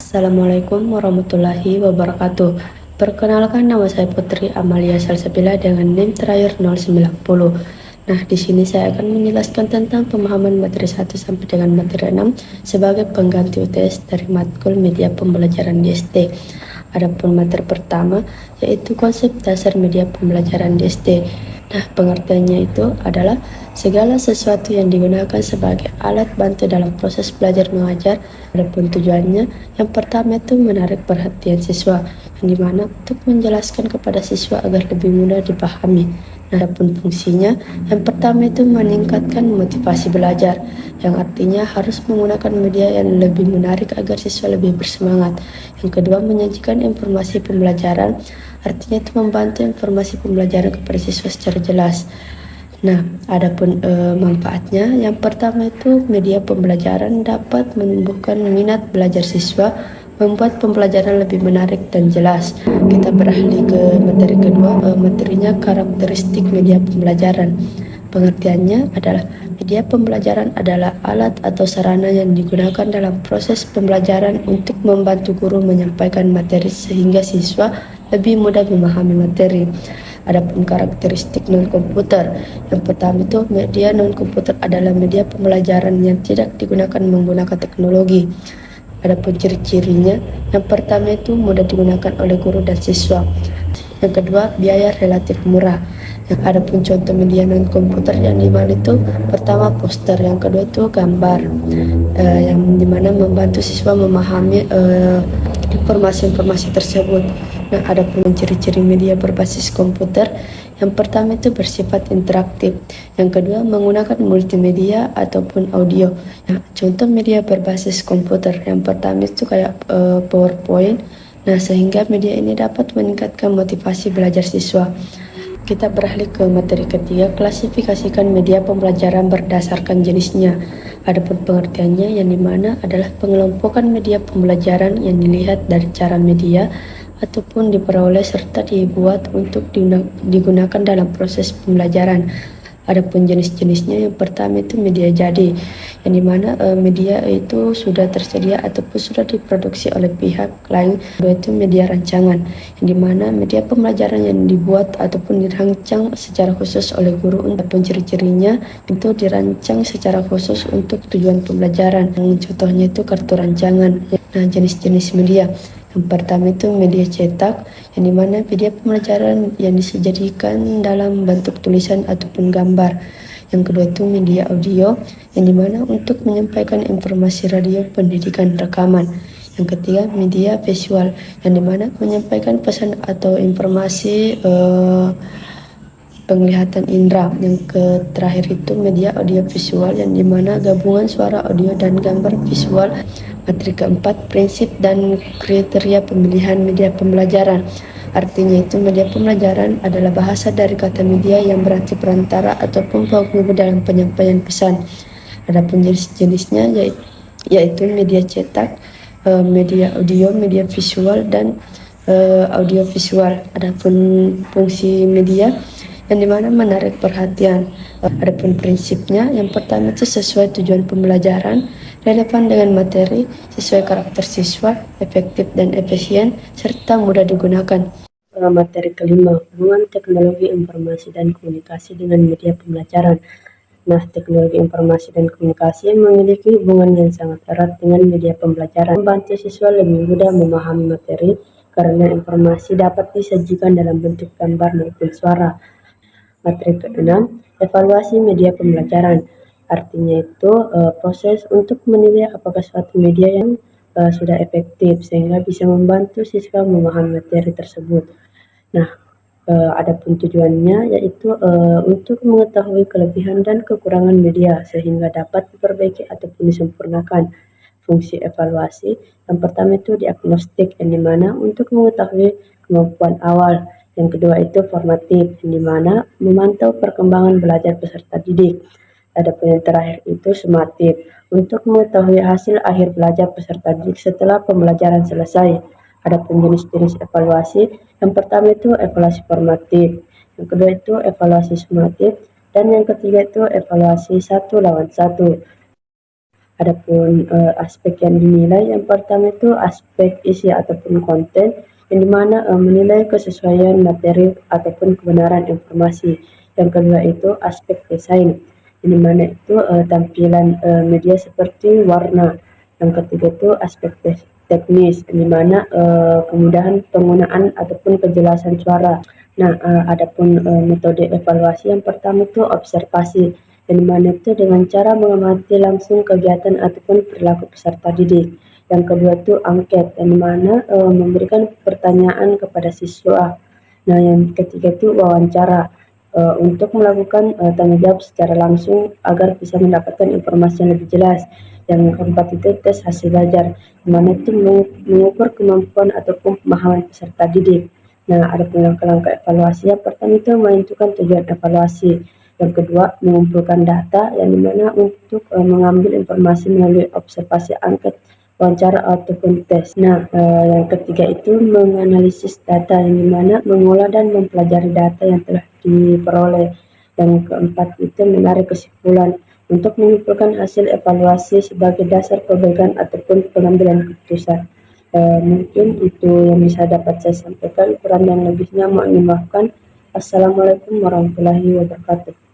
Assalamualaikum warahmatullahi wabarakatuh. Perkenalkan, nama saya Putri Amalia Salsabila dengan NIM terakhir 090. Nah, di sini saya akan menjelaskan tentang pemahaman materi 1 sampai dengan materi 6 sebagai pengganti UTS dari matkul media pembelajaran di SD. Adapun materi pertama yaitu konsep dasar media pembelajaran di SD. Nah, pengertiannya itu adalah segala sesuatu yang digunakan sebagai alat bantu dalam proses belajar mengajar. Adapun tujuannya, yang pertama itu menarik perhatian siswa, yang dimana untuk menjelaskan kepada siswa agar lebih mudah dipahami. Nah, adapun fungsinya, yang pertama itu meningkatkan motivasi belajar, yang artinya harus menggunakan media yang lebih menarik agar siswa lebih bersemangat. Yang kedua, menyajikan informasi pembelajaran, artinya itu membantu informasi pembelajaran kepada siswa secara jelas. Nah, adapun manfaatnya, yang pertama itu media pembelajaran dapat menumbuhkan minat belajar siswa, membuat pembelajaran lebih menarik dan jelas. Kita beralih ke materi kedua, materinya karakteristik media pembelajaran. Pengertiannya adalah media pembelajaran adalah alat atau sarana yang digunakan dalam proses pembelajaran untuk membantu guru menyampaikan materi sehingga siswa lebih mudah memahami materi. Adapun karakteristik non-komputer, yang pertama itu media non-komputer adalah media pembelajaran yang tidak digunakan menggunakan teknologi. Adapun ciri-cirinya, yang pertama itu mudah digunakan oleh guru dan siswa. Yang kedua, biaya relatif murah. Yang adapun contoh media non-komputer yang dimana itu pertama poster, yang kedua itu gambar, yang dimana membantu siswa memahami informasi-informasi tersebut. Nah, adapun ciri-ciri media berbasis komputer, yang pertama itu bersifat interaktif, yang kedua menggunakan multimedia ataupun audio. Nah, contoh media berbasis komputer, yang pertama itu kayak PowerPoint. Nah, sehingga media ini dapat meningkatkan motivasi belajar siswa. Kita beralih ke materi ketiga, klasifikasikan media pembelajaran berdasarkan jenisnya. Adapun pengertiannya yang dimana adalah pengelompokan media pembelajaran yang dilihat dari cara media ataupun diperoleh serta dibuat untuk digunakan dalam proses pembelajaran. Adapun jenis-jenisnya, yang pertama itu media jadi, yang dimana media itu sudah tersedia ataupun sudah diproduksi oleh pihak lain. Kedua itu media rancangan, yang dimana media pembelajaran yang dibuat ataupun dirancang secara khusus oleh guru. Adapun ciri-cirinya itu dirancang secara khusus untuk tujuan pembelajaran. Contohnya itu kartu rancangan. Nah, jenis-jenis media, yang pertama itu media cetak, yang dimana media pembelajaran yang disediakan dalam bentuk tulisan ataupun gambar. Yang kedua itu media audio, yang dimana untuk menyampaikan informasi radio, pendidikan, rekaman. Yang ketiga media visual, yang dimana menyampaikan pesan atau informasi penglihatan indera. Yang terakhir itu media audio visual, yang dimana gabungan suara, audio, dan gambar visual. Materi keempat, prinsip dan kriteria pemilihan media pembelajaran. Artinya itu media pembelajaran adalah bahasa dari kata media yang berarti perantara ataupun penghubung dalam penyampaian pesan. Adapun jenis-jenisnya yaitu media cetak, media audio, media visual, dan audio visual. Adapun fungsi media, yang dimana menarik perhatian. Adapun prinsipnya, yang pertama itu sesuai tujuan pembelajaran, relevan dengan materi, sesuai karakter siswa, efektif dan efisien, serta mudah digunakan. Materi kelima, hubungan teknologi informasi dan komunikasi dengan media pembelajaran. Nah, teknologi informasi dan komunikasi memiliki hubungan yang sangat erat dengan media pembelajaran, membantu siswa lebih mudah memahami materi karena informasi dapat disajikan dalam bentuk gambar maupun suara. Materi keenam, evaluasi media pembelajaran. Artinya itu proses untuk menilai apakah suatu media yang sudah efektif sehingga bisa membantu siswa memahami materi tersebut. Nah, adapun tujuannya yaitu untuk mengetahui kelebihan dan kekurangan media sehingga dapat diperbaiki ataupun disempurnakan. Fungsi evaluasi, yang pertama itu diagnostik, yang dimana untuk mengetahui kemampuan awal. Yang kedua itu formatif, yang dimana memantau perkembangan belajar peserta didik. Adapun yang terakhir itu sumatif, untuk mengetahui hasil akhir belajar peserta didik setelah pembelajaran selesai. Adapun jenis-jenis evaluasi, yang pertama itu evaluasi formatif, yang kedua itu evaluasi sumatif, dan yang ketiga itu evaluasi 1 lawan 1. Adapun aspek yang dinilai yang pertama itu aspek isi ataupun konten, yang dimana menilai kesesuaian materi ataupun kebenaran informasi. Yang kedua itu aspek desain, yang dimana itu tampilan media seperti warna. Yang ketiga itu aspek teknis, yang dimana kemudahan penggunaan ataupun kejelasan suara. Nah, adapun metode evaluasi yang pertama itu observasi, yang dimana itu dengan cara mengamati langsung kegiatan ataupun perilaku peserta didik. Yang kedua itu angket, yang dimana memberikan pertanyaan kepada siswa. Nah, yang ketiga itu wawancara, untuk melakukan tanggung jawab secara langsung agar bisa mendapatkan informasi yang lebih jelas. Yang keempat itu tes hasil belajar, di mana itu mengukur kemampuan ataupun pemahaman peserta didik. Nah, ada langkah-langkah evaluasi. Yang pertama itu menentukan tujuan evaluasi. Yang kedua, mengumpulkan data, yang dimana untuk mengambil informasi melalui observasi, angket, wawancara ataupun tes. Nah, yang ketiga itu menganalisis data, yang dimana mengolah dan mempelajari data yang telah diperoleh. Yang keempat itu menarik kesimpulan, untuk mengumpulkan hasil evaluasi sebagai dasar perbaikan ataupun pengambilan keputusan. Mungkin itu yang bisa dapat saya sampaikan, kurang dan lebihnya mohon dimaafkan. Assalamualaikum warahmatullahi wabarakatuh.